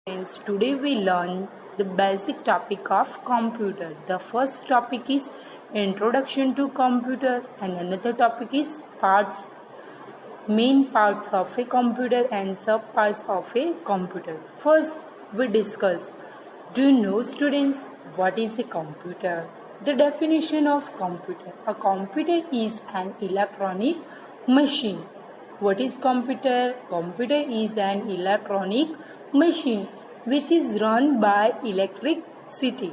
Friends, today we learn the basic topic of computer. The first topic is introduction to computer and another topic is main parts of a computer and sub parts of a computer. First we discuss, do you know students what is a computer? The definition of computer. A computer is an electronic machine. What is computer? Computer is an electronic machine which is run by electricity.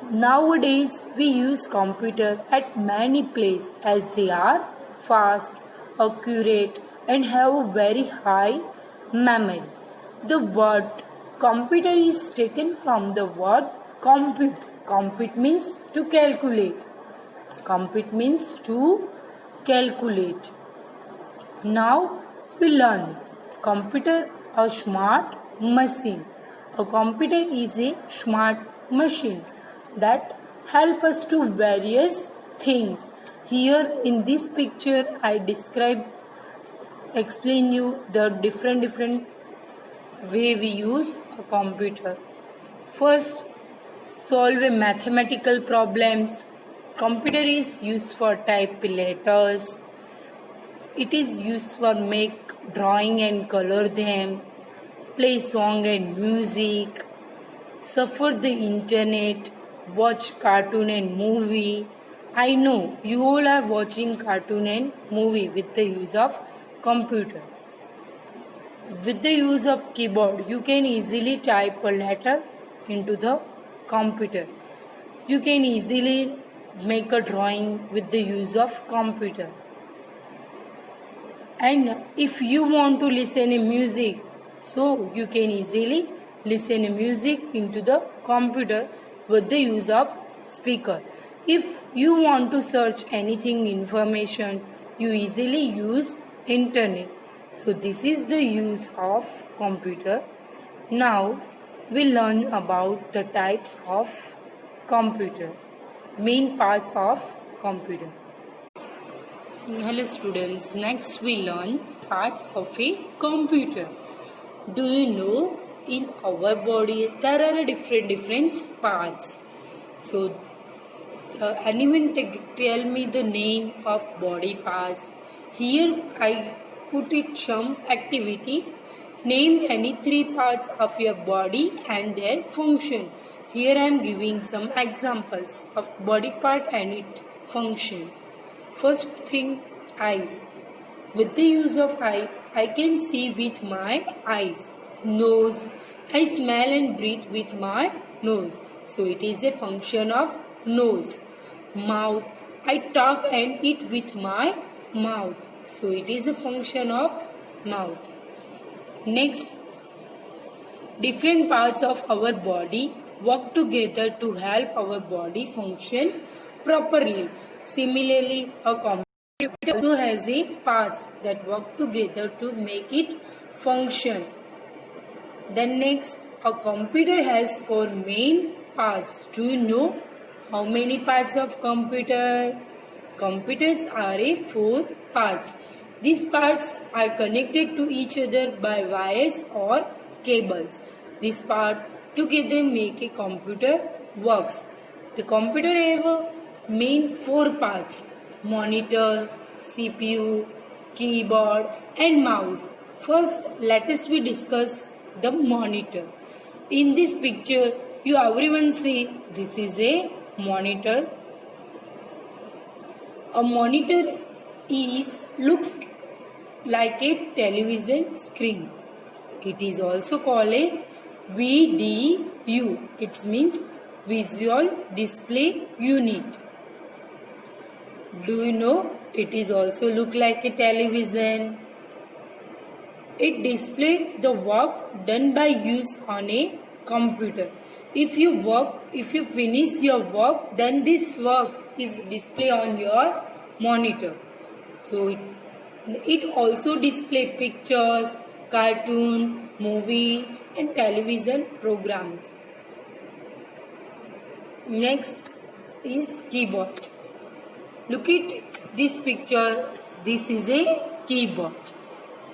Nowadays we use computer at many places as they are fast, accurate and have a very high memory. The word computer is taken from the word compute. Compute means to calculate. Compute means to calculate. Now we learn computer, a smart machine. A computer is a smart machine that help us to various things. Here in this picture I explain you the different way we use a computer. First, solve a mathematical problems. Computer is used for type letters. It is used for make drawing and color them, play song and music, surf the internet, watch cartoon and movie. I know you all are watching cartoon and movie with the use of computer. With the use of keyboard, you can easily type a letter into the computer. You can easily make a drawing with the use of computer. And if you want to listen to music, so you can easily listen to music into the computer with the use of speaker. If you want to search anything information, you easily use internet. So this is the use of computer. Now we learn about the types of computer, main parts of computer. Hello students, next we learn parts of a computer. Do you know in our body there are different parts? So anyone tell me the name of body parts. Here I put it some activity. Name any 3 parts of your body and their function. Here I am giving some examples of body part and its functions. First thing, eyes. With the use of eye, I can see with my eyes. Nose, I smell and breathe with my nose. So it is a function of nose. Mouth, I talk and eat with my mouth. So it is a function of mouth. Next, different parts of our body work together to help our body function properly. Similarly, a computer also has a parts that work together to make it function. Then next, a computer has 4 main parts. Do you know how many parts of computer? Computers are a 4 parts. These parts are connected to each other by wires or cables. These parts together make a computer works. The computer have a main 4 parts: monitor, CPU, keyboard and mouse. First, let us discuss the monitor. In this picture, you everyone see this is a monitor. A monitor looks like a television screen. It is also called a VDU. It means Visual Display Unit. Do you know it is also look like a television? It displays the work done by use on a computer. If you finish your work, then this work is displayed on your monitor. So it also displays pictures, cartoon, movie and television programs. Next is keyboard. Look at this picture. This is a keyboard.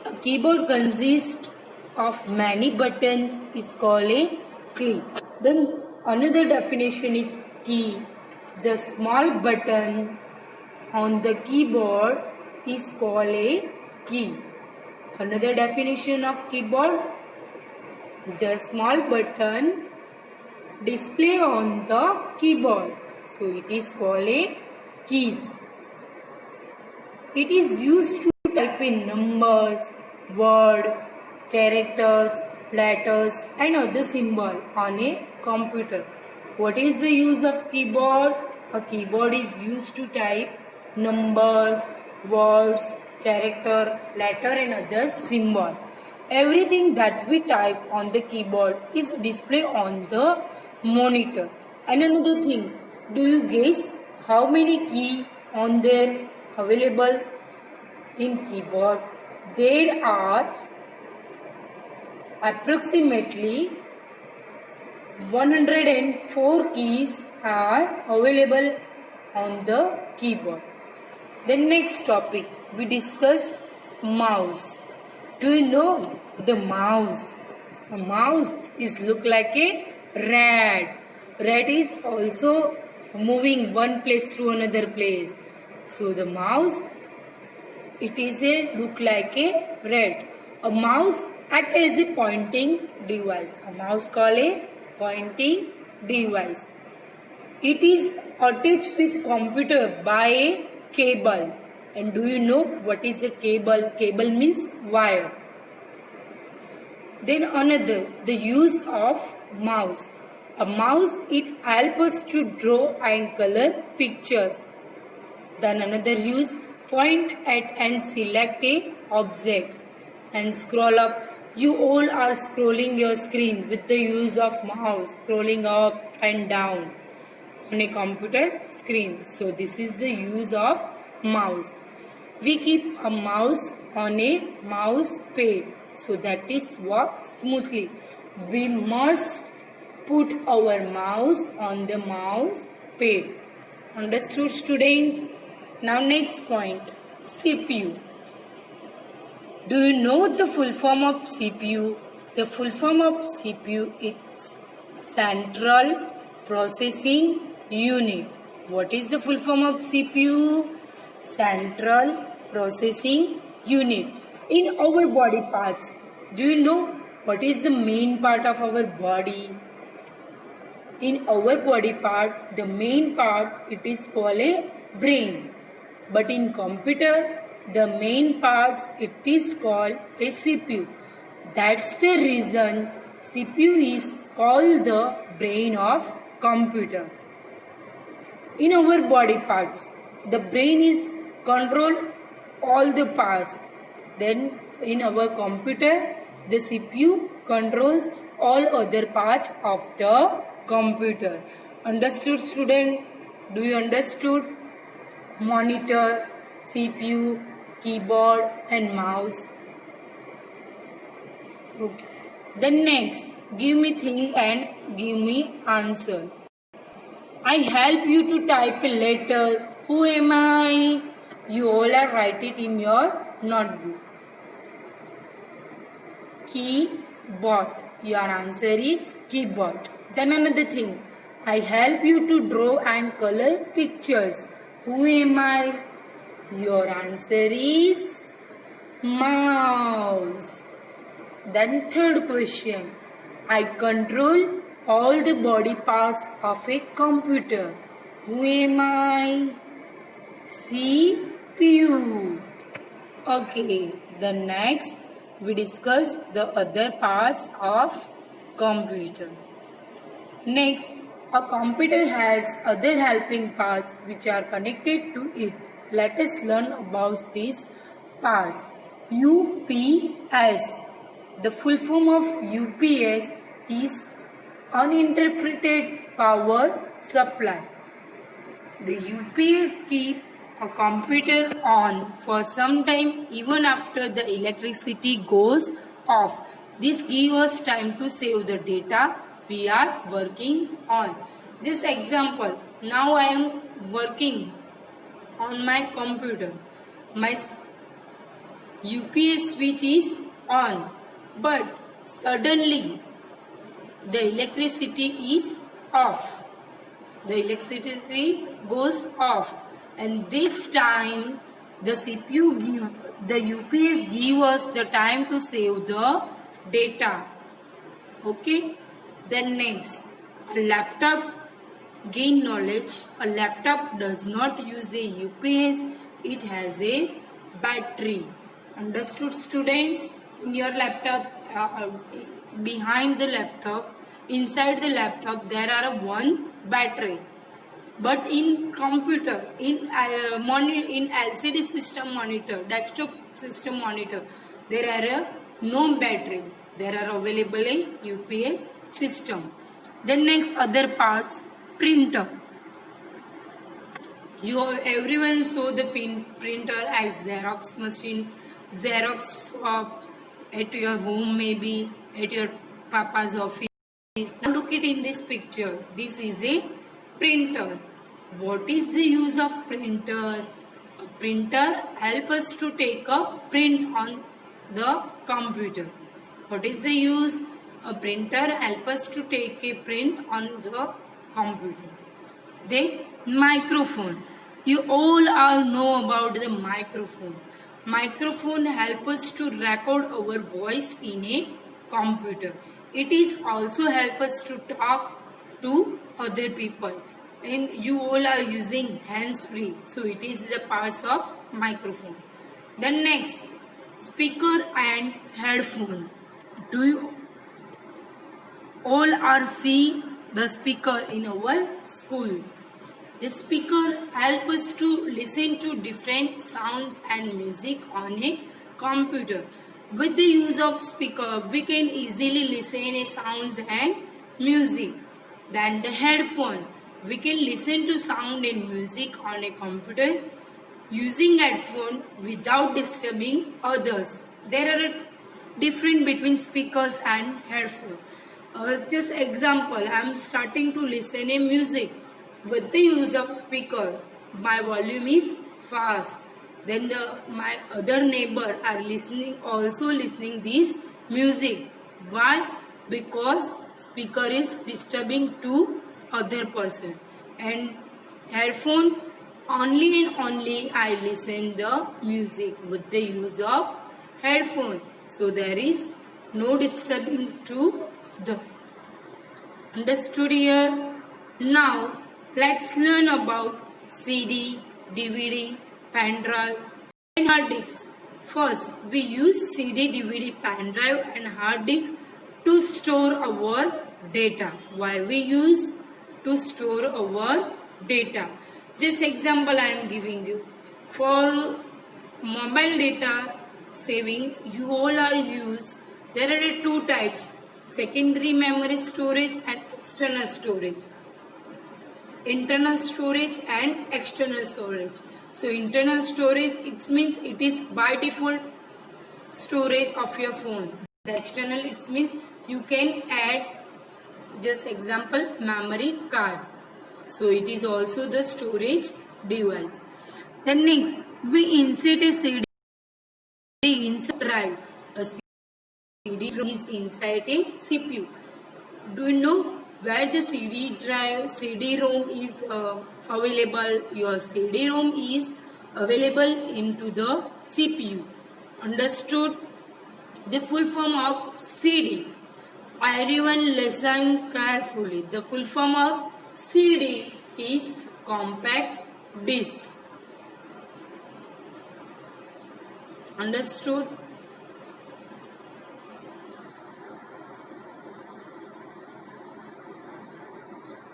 A keyboard consists of many buttons is called a key. Then another definition is key. The small button on the keyboard is called a key. Another definition of keyboard, the small button display on the keyboard. So it is called a keys. It is used to type in numbers, word, characters, letters and other symbols on a computer. What is the use of keyboard? A keyboard is used to type numbers, words, character, letter and other symbol. Everything that we type on the keyboard is displayed on the monitor. And another thing, do you guess how many keys on there available in keyboard? There are approximately 104 keys are available on the keyboard. The next topic we discuss mouse. Do you know the mouse? A mouse is look like a rat. Rat is also moving one place to another place. So the mouse, it is a look like a rat. A mouse acts as a pointing device. A mouse called a pointing device. It is attached with computer by a cable. And do you know what is a cable? Cable means wire. Then another, the use of mouse. A mouse, it helps us to draw and color pictures. Then another use, point at and select a objects and scroll up. You all are scrolling your screen with the use of mouse, scrolling up and down on a computer screen. So this is the use of mouse. We keep a mouse on a mouse pad so that it works smoothly. We must put our mouse on the mouse pad. Understood, students? Now next point, CPU. Do you know the full form of CPU? The full form of CPU is Central Processing Unit. What is the full form of CPU? Central Processing Unit. In our body parts, do you know what is the main part of our body? In our body part, the main part, it is called a brain. But in computer, the main parts, it is called a CPU. That's the reason CPU is called the brain of computers. In our body parts, the brain is control all the parts. Then in our computer, the CPU controls all other parts of the computer. Understood, student? Do you understood? Monitor, CPU, keyboard and mouse. Okay. Then next, give me thing and give me answer. I help you to type a letter. Who am I? You all are write it in your notebook. Keyboard. Your answer is keyboard. Then another thing. I help you to draw and color pictures. Who am I? Your answer is mouse. Then third question. I control all the body parts of a computer. Who am I? CPU. Okay, the next we discuss the other parts of computer. Next, a computer has other helping parts which are connected to it. Let us learn about these parts. UPS. The full form of UPS is uninterrupted power supply. The UPS keep a computer on for some time even after the electricity goes off. This gives us time to save the data we are working on. Just example, now I am working on my computer. My UPS switch is on, but suddenly the electricity is off. The electricity goes off, and this time the UPS give us the time to save the data. Okay. Then next, a laptop gain knowledge. A laptop does not use a UPS. It has a battery. Understood, students? In your laptop, behind the laptop, inside the laptop, there are one battery. But in computer, in LCD system monitor, desktop system monitor, there are no battery. There are available a UPS system. Then next, other parts, printer. Everyone saw the printer as Xerox machine, Xerox shop, at your home, maybe at your papa's office. Now look it in this picture. This is a printer. What is the use of printer? A printer helps us to take a print on the computer. What is the use? A printer helps us to take a print on the computer. Then microphone. You all know about the microphone. Microphone helps us to record our voice in a computer. It is also help us to talk to other people. And you all are using hands-free. So it is the parts of microphone. Then next, speaker and headphone. Do you all are see the speaker in our school? The speaker helps us to listen to different sounds and music on a computer. With the use of speaker, we can easily listen to sounds and music. Then the headphone, we can listen to sound and music on a computer using headphone without disturbing others. There are a difference between speakers and headphone. Just example, I am starting to listen to music. With the use of speaker, my volume is fast. Then my other neighbor are also listening this music. Why? Because speaker is disturbing to other person. And headphone, only and only I listen the music with the use of headphone. So there is no disturbing to the. Understood here? Now let's learn about CD, DVD, pen drive and hard disk. First, we use CD, DVD, pen drive and hard disk to store our data. Why we use to store our data? Just example I am giving you. For mobile data saving, you all are use. There are two types: secondary memory storage and external storage. Internal storage and external storage. So internal storage, it means it is by default storage of your phone. The external, it means you can add, just example, memory card. So it is also the storage device. Then next, we insert a CD insert drive. A CD is inside a CPU. Do you know where the CD-ROM is available? Your CD-ROM is available into the CPU. Understood? The full form of CD. Everyone listen carefully. The full form of CD is compact disc. Understood?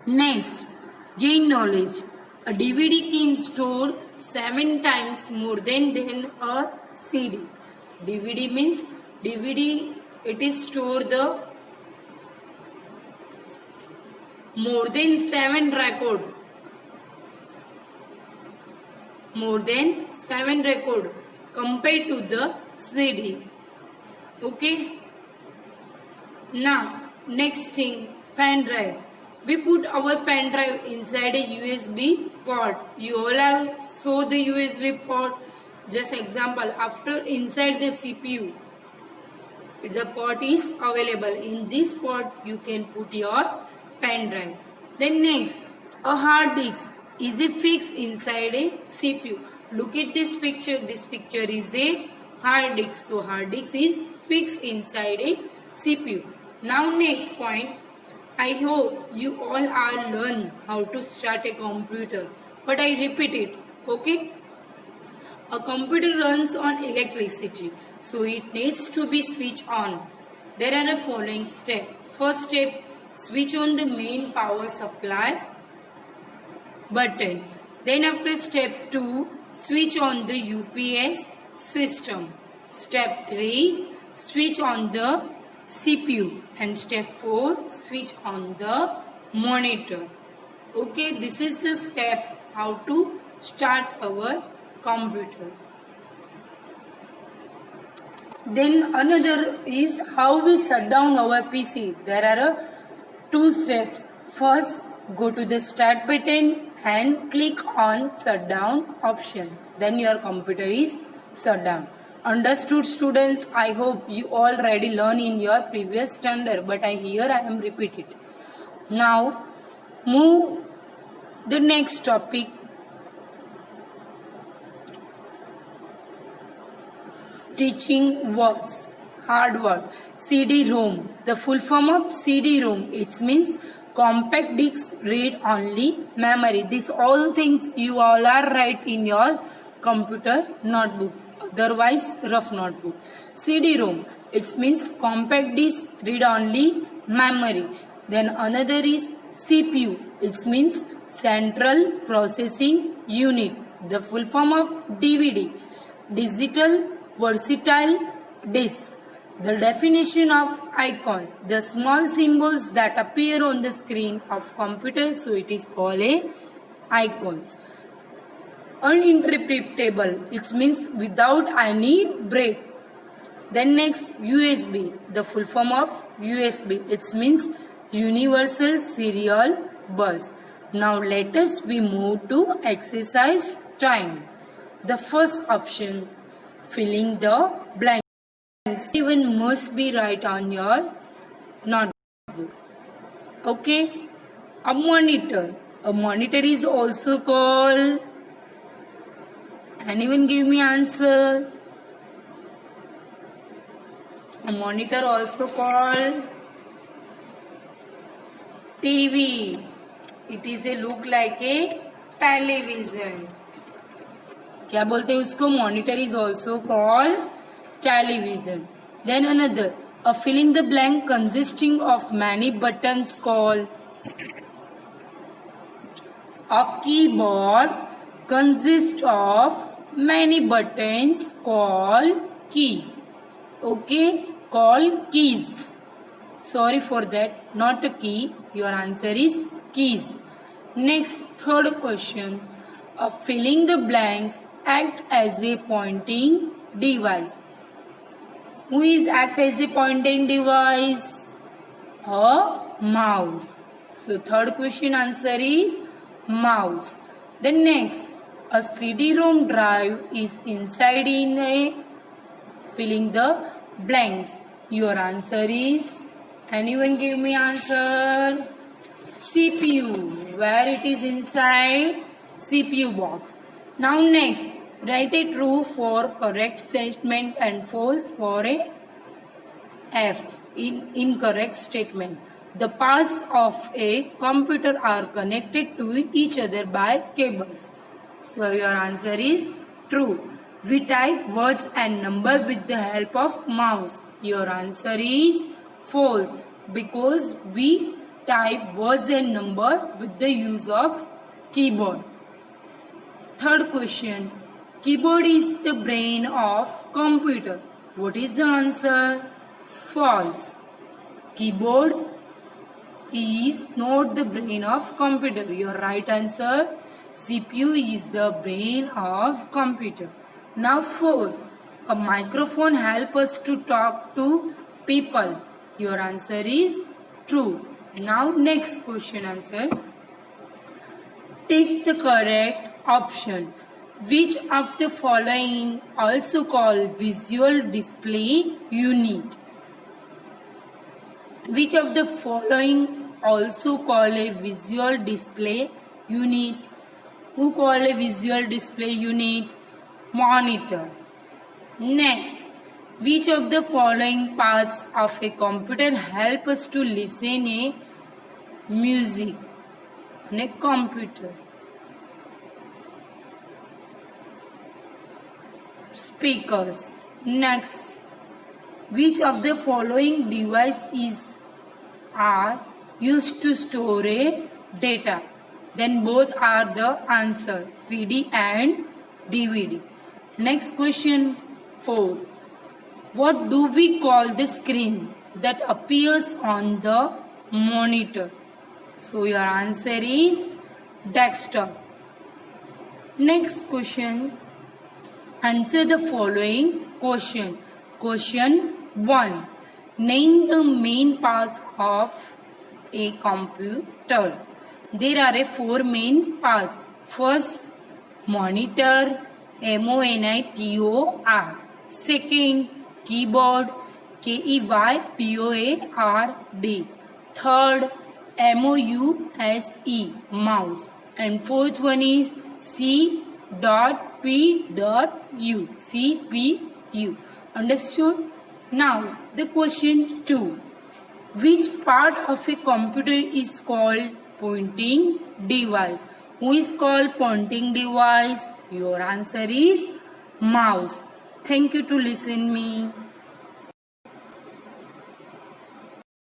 Next, gain knowledge. A DVD can store 7 times more than a CD. DVD means DVD, it is store the more than 7 record. More than 7 record compared to the CD. Okay. Now, next thing, pen drive. We put our pen drive inside a USB port. You all saw the USB port. Just example, after inside the CPU, The pot is available. In this pot you can put your pen drive. Then next, a hard disk is a fixed inside a CPU. Look at this picture. This picture is a hard disk. So hard disk is fixed inside a CPU. Now next point, I hope you all are learn how to start a computer. But I repeat it, okay? A computer runs on electricity, so it needs to be switched on. There are the following steps. First step, switch on the main power supply button. Then after step 2, switch on the UPS system. Step 3, switch on the CPU. And step 4, switch on the monitor. Okay, this is the step how to start our computer. Then another is how we shut down our PC. There are 2 steps. First, go to the start button and click on shutdown option. Then your computer is shut down. Understood, students? I hope you already learned in your previous standard, but I am repeating. Now move the next topic. Teaching words. Hard word. CD-ROM. The full form of CD-ROM. It means compact disc read only memory. These all things you all are write in your computer notebook. Otherwise rough notebook. CD-ROM. It means compact disc read only memory. Then another is CPU. It means Central Processing Unit. The full form of DVD. Digital Versatile Disk. The definition of icon. The small symbols that appear on the screen of computer, so it is called a icons. Uninterpretable. It means without any break. Then next, USB. The full form of USB. It means Universal Serial Bus. Now let us we move to exercise time. The first option, filling the blanks. Even must be right on your notebook. Okay. A monitor. A monitor is also called. Anyone give me answer? A monitor also called TV. It is a look like a television. क्या बोलते हैं उसको? Monitor is also called television. Then another, a fill in the blank consisting of many buttons called. A keyboard consists of many buttons called key. Okay, called keys. Sorry for that, not a key. Your answer is keys. Next, third question. Filling the blanks act as a pointing device. Who is act as a pointing device? A mouse. So third question answer is mouse. Then next, a CD-ROM drive is inside in a filling the blanks. Your answer is, anyone give me answer? CPU. Where it is inside? CPU box. Now next, write a true for correct statement and false for a F in incorrect statement. The parts of a computer are connected to each other by cables. So your answer is true. We type words and number with the help of mouse. Your answer is false because we type words and number with the use of keyboard. Third question. Keyboard is the brain of computer. What is the answer? False. Keyboard is not the brain of computer. Your right answer, CPU is the brain of computer. Now 4. A microphone helps us to talk to people. Your answer is true. Now next question answer. Take the correct option. Which of the following also called visual display unit? Which of the following also call a visual display unit? Who call a visual display unit? Monitor. Next, which of the following parts of a computer help us to listen a music on a computer? Speakers. Next, which of the following devices are used to store a data? Then both are the answer, CD and DVD. Next question 4. What do we call the screen that appears on the monitor? So your answer is desktop. Next question. Answer the following question. Question 1. Name the main parts of a computer. There are 4 main parts. First, monitor, monitor. Second, keyboard, keyboard. Third, mouse. And fourth one is CPU. CPU. Understood? Now, the question 2. Which part of a computer is called pointing device? Who is called pointing device? Your answer is mouse. Thank you to listen me.